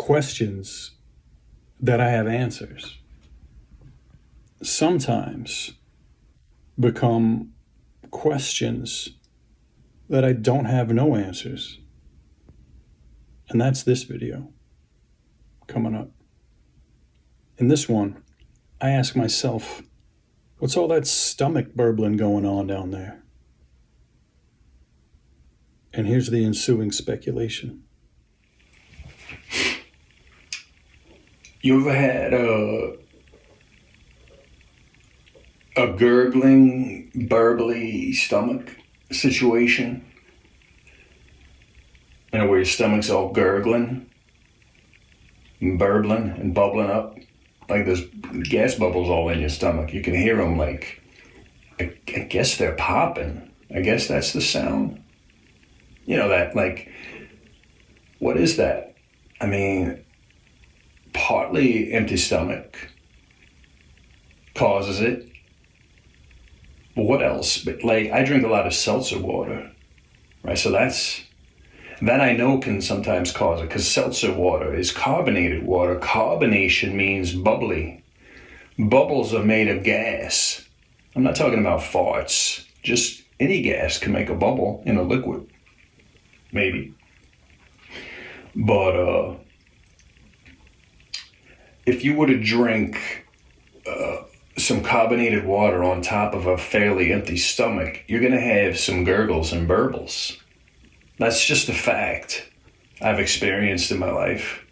questions that I have answers sometimes become questions that I don't have no answers. And that's this video coming up. In this one, I ask myself, what's all that stomach burbling going on down there? And here's the ensuing speculation. You ever had a gurgling, burbly stomach situation? You know, where your stomach's all gurgling and burbling and bubbling up? Like there's gas bubbles all in your stomach. You can hear them like, I guess they're popping. I guess that's the sound. You know, that like, what is that? I mean, partly empty stomach causes it. But what else? But like, I drink a lot of seltzer water, right? So that I know can sometimes cause it, because seltzer water is carbonated water. Carbonation means bubbly. Bubbles are made of gas. I'm not talking about farts. Just any gas can make a bubble in a liquid, maybe. But if you were to drink some carbonated water on top of a fairly empty stomach, you're going to have some gurgles and burbles. That's just a fact I've experienced in my life.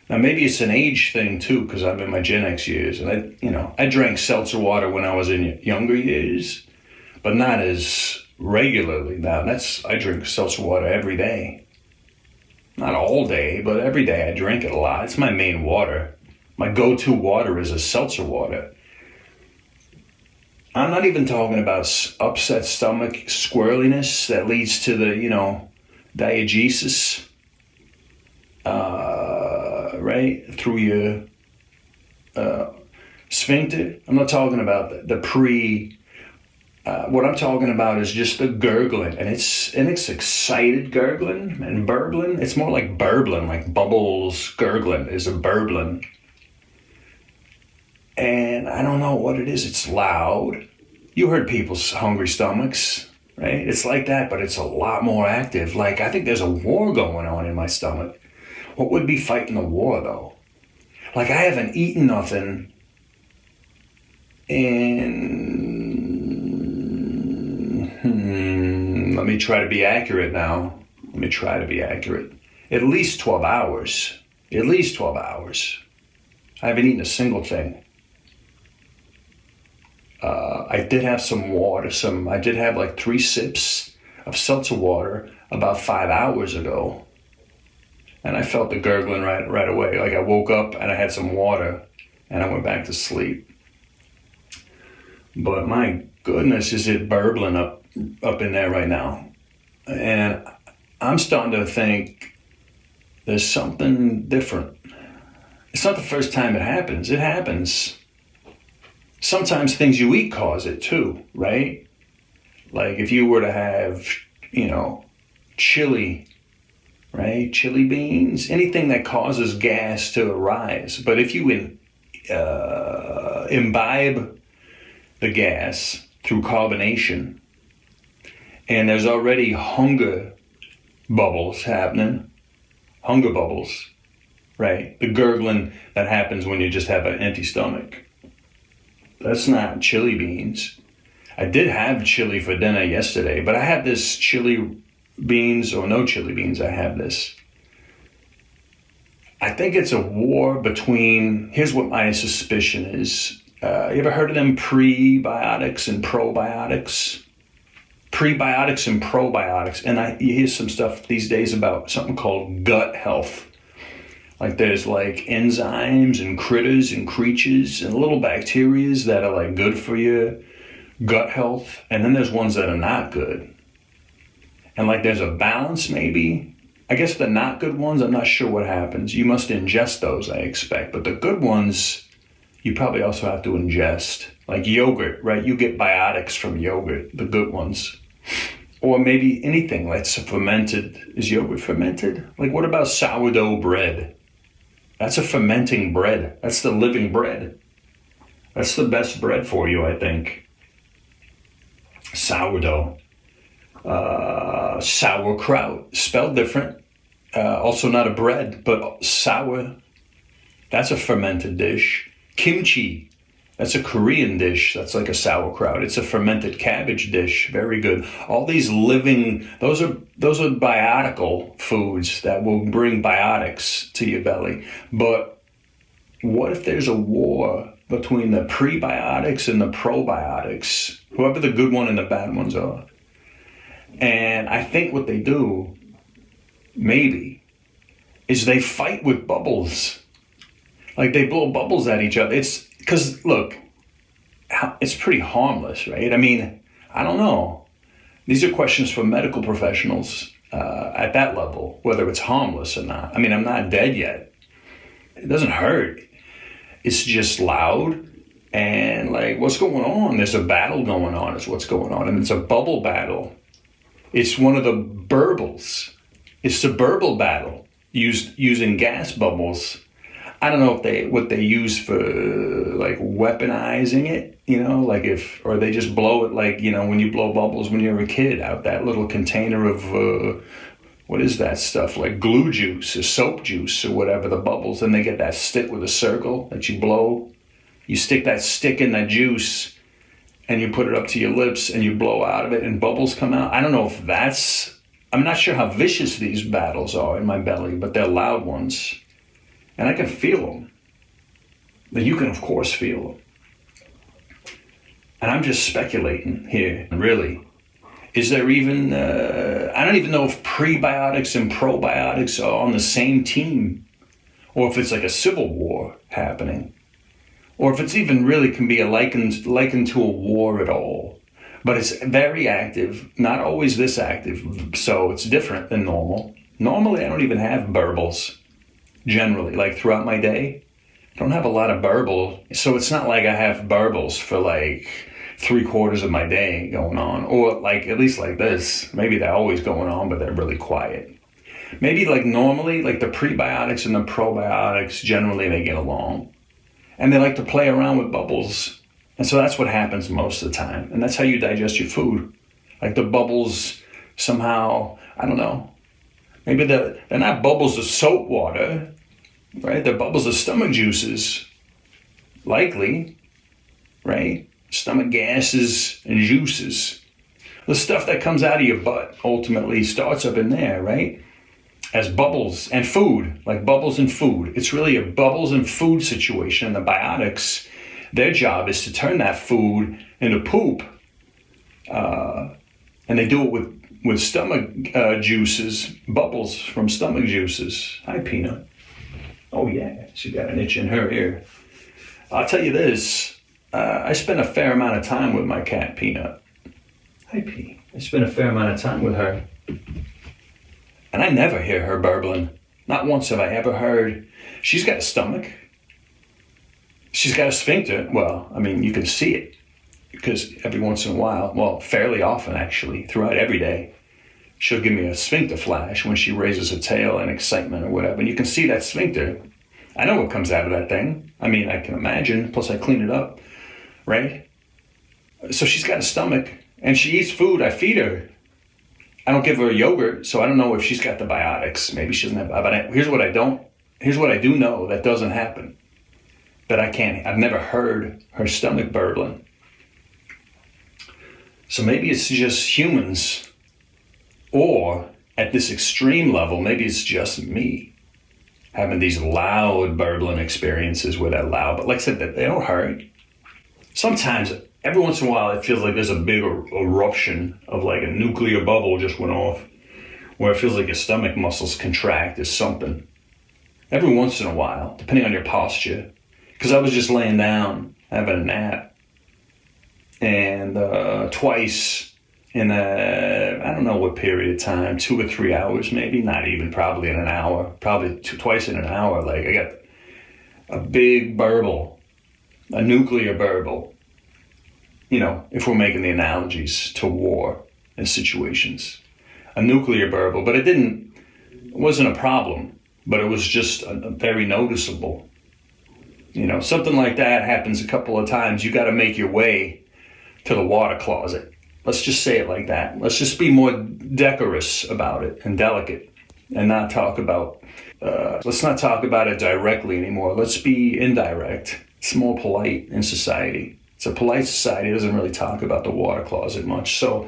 Now, maybe it's an age thing too, because I'm in my Gen X years, and I drank seltzer water when I was in younger years, but not as regularly now. I drink seltzer water every day. Not all day, but every day I drink it a lot. It's my main water. My go-to water is a seltzer water. I'm not even talking about upset stomach squirreliness that leads to the, diegesis, right, through your sphincter. I'm not talking about what I'm talking about is just the gurgling, and it's excited gurgling and burbling. It's more like burbling, like bubbles gurgling is a burbling. And I don't know what it is. It's loud. You heard people's hungry stomachs, right? It's like that, but it's a lot more active. Like, I think there's a war going on in my stomach. What would be fighting the war, though? Like, I haven't eaten nothing in... Let me try to be accurate now. At least 12 hours. At least 12 hours. I haven't eaten a single thing. I did have some water. I did have like 3 sips of seltzer water about 5 hours ago. And I felt the gurgling right away. Like I woke up and I had some water and I went back to sleep. But my goodness, is it burbling up in there right now. And I'm starting to think there's something different. It's not the first time it happens. It happens. Sometimes things you eat cause it too, right? Like if you were to have, chili, right? Chili beans, anything that causes gas to arise. But if you imbibe the gas through carbonation, and there's already hunger bubbles happening, right? The gurgling that happens when you just have an empty stomach. That's not chili beans. I did have chili for dinner yesterday, but I had this chili beans or no chili beans. I have this. I think it's a war between, here's what my suspicion is. You ever heard of them prebiotics and probiotics? Prebiotics and probiotics. And you hear some stuff these days about something called gut health. Like there's like enzymes and critters and creatures and little bacterias that are like good for your gut health. And then there's ones that are not good. And like there's a balance maybe. I guess the not good ones, I'm not sure what happens. You must ingest those, I expect. But the good ones, you probably also have to ingest. Like yogurt, right? You get biotics from yogurt, the good ones. Or maybe anything that's fermented. Is yogurt fermented? Like what about sourdough bread? That's a fermenting bread. That's the living bread. That's the best bread for you, I think. Sourdough. Sauerkraut, spelled different. Also not a bread, but sour. That's a fermented dish. Kimchi. That's a Korean dish. That's like a sauerkraut. It's a fermented cabbage dish. Very good. All these living, those are biotical foods that will bring biotics to your belly. But what if there's a war between the prebiotics and the probiotics, whoever the good one and the bad ones are? And I think what they do, maybe, is they fight with bubbles. Like they blow bubbles at each other. It's because, look, it's pretty harmless, right? I mean, I don't know. These are questions for medical professionals at that level, whether it's harmless or not. I mean, I'm not dead yet. It doesn't hurt. It's just loud. And like, what's going on? There's a battle going on is what's going on. And it's a bubble battle. It's one of the burbles. It's the Burble battle using gas bubbles. I don't know what they use for like weaponizing it, like or they just blow it like, when you blow bubbles when you're a kid out that little container of, what is that stuff? Like glue juice or soap juice or whatever, the bubbles. Then they get that stick with a circle that you blow. You stick that stick in that juice and you put it up to your lips and you blow out of it and bubbles come out. I don't know if I'm not sure how vicious these battles are in my belly, but they're loud ones. And I can feel them. And you can, of course, feel them. And I'm just speculating here, really. Is there even, I don't even know if prebiotics and probiotics are on the same team, or if it's like a civil war happening, or if it's even really can be likened to a war at all. But it's very active, not always this active, so it's different than normal. Normally, I don't even have burbles. Generally, like throughout my day, I don't have a lot of burble. So it's not like I have burbles for like 3/4 of my day going on, or like at least like this. Maybe they're always going on, but they're really quiet. Maybe like normally, like the prebiotics and the probiotics, generally they get along. And they like to play around with bubbles. And so that's what happens most of the time. And that's how you digest your food. Like the bubbles somehow, I don't know. Maybe they're not bubbles of soap water, right? They're bubbles of stomach juices, likely, right? Stomach gases and juices. The stuff that comes out of your butt ultimately starts up in there, right? As bubbles and food, like bubbles and food. It's really a bubbles and food situation. And the biotics, their job is to turn that food into poop. And they do it with stomach juices, bubbles from stomach juices. Hi, Peanut. Oh, yeah, she got an itch in her ear. I'll tell you this. I spent a fair amount of time with my cat, Peanut. Hi, P. I spent a fair amount of time with her. And I never hear her burbling. Not once have I ever heard. She's got a stomach. She's got a sphincter. Well, I mean, you can see it. Because every once in a while, well, fairly often actually, throughout every day, she'll give me a sphincter flash when she raises her tail in excitement or whatever. And you can see that sphincter. I know what comes out of that thing. I mean, I can imagine. Plus, I clean it up, right? So she's got a stomach, and she eats food. I feed her. I don't give her yogurt, so I don't know if she's got the biotics. Maybe she doesn't have. But here's what I do know that doesn't happen. That I've never heard her stomach burbling. So maybe it's just humans, or at this extreme level, maybe it's just me having these loud burbling experiences where they're loud. But like I said, they don't hurt. Sometimes, every once in a while, it feels like there's a big eruption of like a nuclear bubble just went off, where it feels like your stomach muscles contract or something. Every once in a while, depending on your posture. Because I was just laying down, having a nap. And twice in I don't know what period of time, 2 or 3 hours, maybe, not even, probably in an hour, probably twice in an hour, like I got a big burble, a nuclear burble, if we're making the analogies to war and situations, a nuclear burble, but it wasn't a problem but it was just very noticeable. You know, something like that happens a couple of times. You got to make your way to the water closet. Let's just say it like that. Let's just be more decorous about it and delicate, and not talk about, let's not talk about it directly anymore. Let's be indirect. It's more polite in society. It's a polite society. It doesn't really talk about the water closet much. So,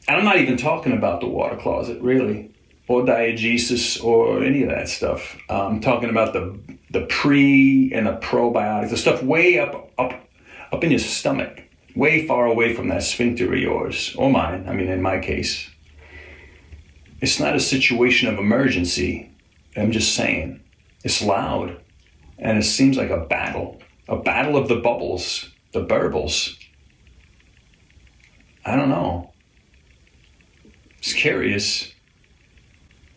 and I'm not even talking about the water closet, really, or diegesis or any of that stuff. I'm talking about the pre and the probiotics, the stuff way up in your stomach, way far away from that sphincter of yours, or mine, I mean, in my case. It's not a situation of emergency. I'm just saying. It's loud, and it seems like a battle of the bubbles, the burbles. I don't know. It's curious.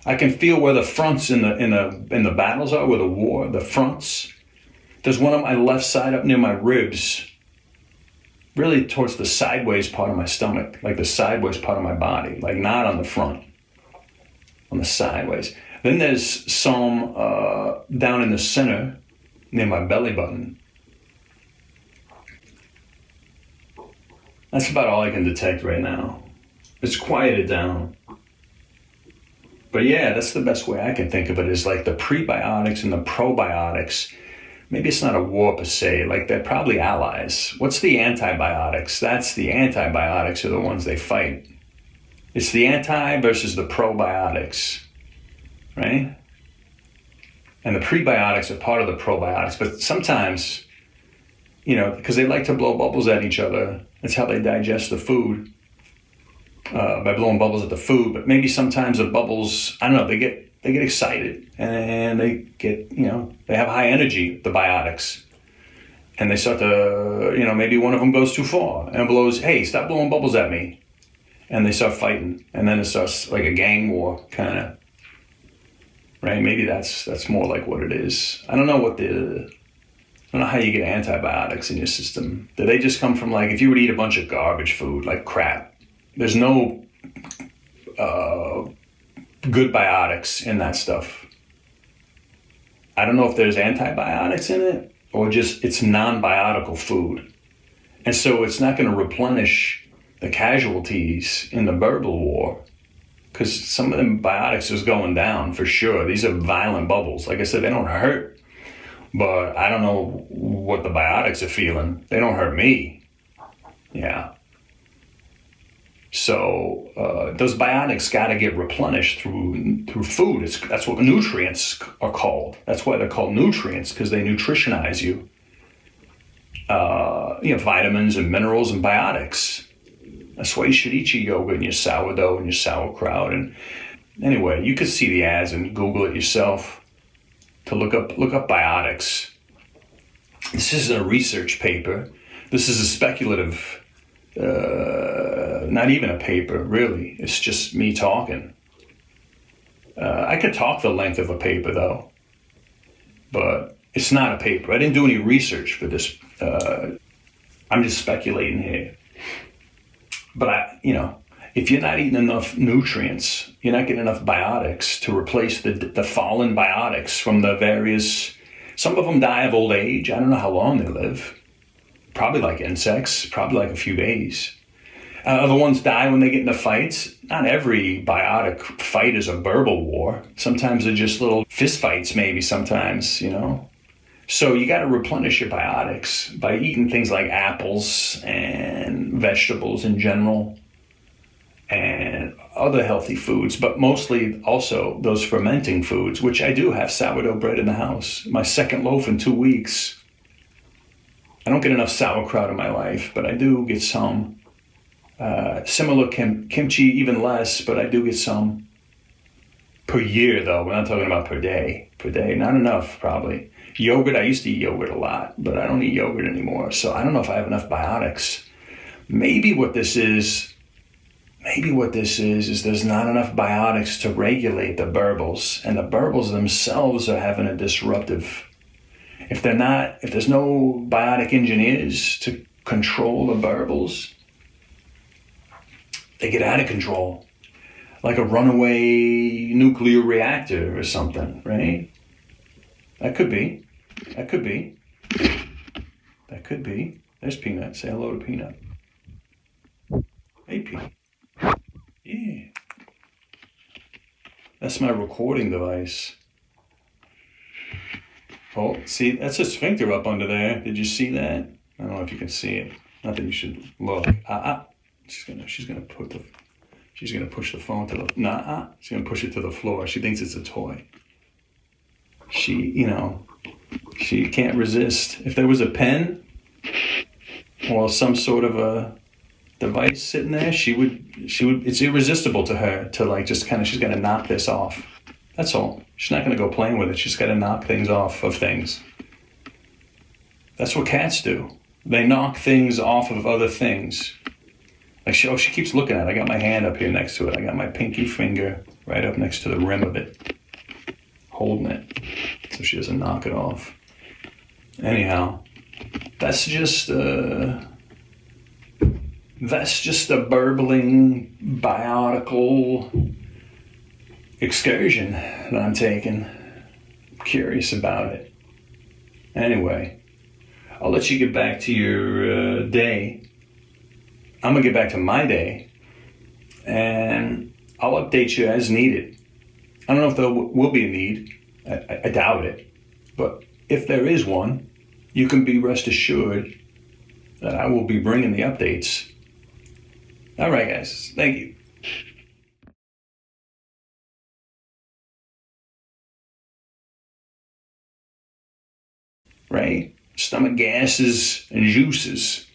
I can feel where the fronts in the battles are, where the war, the fronts. There's one on my left side up near my ribs, really towards the sideways part of my stomach, like the sideways part of my body, like not on the front, on the sideways. Then there's some down in the center near my belly button. That's about all I can detect right now. It's quieted down. But yeah, that's the best way I can think of it, is like the prebiotics and the probiotics. Maybe it's not a war per se, like they're probably allies. What's the antibiotics? That's the antibiotics are the ones they fight. It's the anti versus the probiotics, right? And the prebiotics are part of the probiotics, but sometimes, you know, because they like to blow bubbles at each other. That's how they digest the food, by blowing bubbles at the food. But maybe sometimes the bubbles, I don't know, they get excited and they get, you know, they have high energy, the biotics. And they start to, you know, maybe one of them goes too far and blows, hey, stop blowing bubbles at me. And they start fighting. And then it starts like a gang war, kind of. Right? Maybe that's more like what it is. I don't know I don't know how you get antibiotics in your system. Do they just come from, like, if you would eat a bunch of garbage food, like crap, there's no good biotics in that stuff. I don't know if there's antibiotics in it or just it's non-biotical food. And so it's not going to replenish the casualties in the Burble war, because some of them biotics is going down for sure. These are violent bubbles. Like I said, they don't hurt, but I don't know what the biotics are feeling. They don't hurt me. Yeah. So those biotics got to get replenished through food. That's what nutrients are called. That's why they're called nutrients, because they nutritionize you. You know, vitamins and minerals and biotics. That's why you should eat your yogurt and your sourdough and your sauerkraut. And anyway, you could see the ads and Google it yourself to look up biotics. This isn't a research paper. This is a speculative, not even a paper, really. It's just me talking. I could talk the length of a paper, though, but it's not a paper. I didn't do any research for this. I'm just speculating here. But if you're not eating enough nutrients, you're not getting enough biotics to replace the fallen biotics from the various. Some of them die of old age. I don't know how long they live. Probably like insects. Probably like a few days. Other ones die when they get into fights. Not every biotic fight is a Burble war. Sometimes they're just little fist fights, maybe sometimes, So you got to replenish your biotics by eating things like apples and vegetables in general and other healthy foods, but mostly also those fermenting foods, which I do have sourdough bread in the house. My second loaf in 2 weeks. I don't get enough sauerkraut in my life, but I do get some. Similar kimchi, even less, but I do get some per year, though. We're not talking about per day. Per day, not enough, probably. Yogurt, I used to eat yogurt a lot, but I don't eat yogurt anymore. So I don't know if I have enough biotics. Maybe what this is there's not enough biotics to regulate the burbles, and the burbles themselves are having a disruptive. If there's no biotic engineers to control the burbles, they get out of control. like a runaway nuclear reactor or something, right? That could be. That could be. That could be. There's Peanut. Say hello to Peanut. Hey, Peanut. Yeah. That's my recording device. Oh, see, that's a sphincter up under there. Did you see that? I don't know if you can see it. Not that you should look. She's gonna push the phone to the she's gonna push it to the floor. She thinks it's a toy. She can't resist. If there was a pen or some sort of a device sitting there, she would it's irresistible to her to like just kind of, she's gonna knock this off. That's all. She's not gonna go playing with it. She's gotta knock things off of things. That's what cats do. They knock things off of other things. Like she keeps looking at it. I got my hand up here next to it. I got my pinky finger right up next to the rim of it, holding it so she doesn't knock it off. Anyhow, that's just a burbling biotical excursion that I'm taking. I'm curious about it. Anyway, I'll let you get back to your day. I'm gonna get back to my day, and I'll update you as needed. I don't know if there will be a need. I doubt it. But if there is one, you can be rest assured that I will be bringing the updates. All right, guys. Thank you. Right? Stomach gases and juices.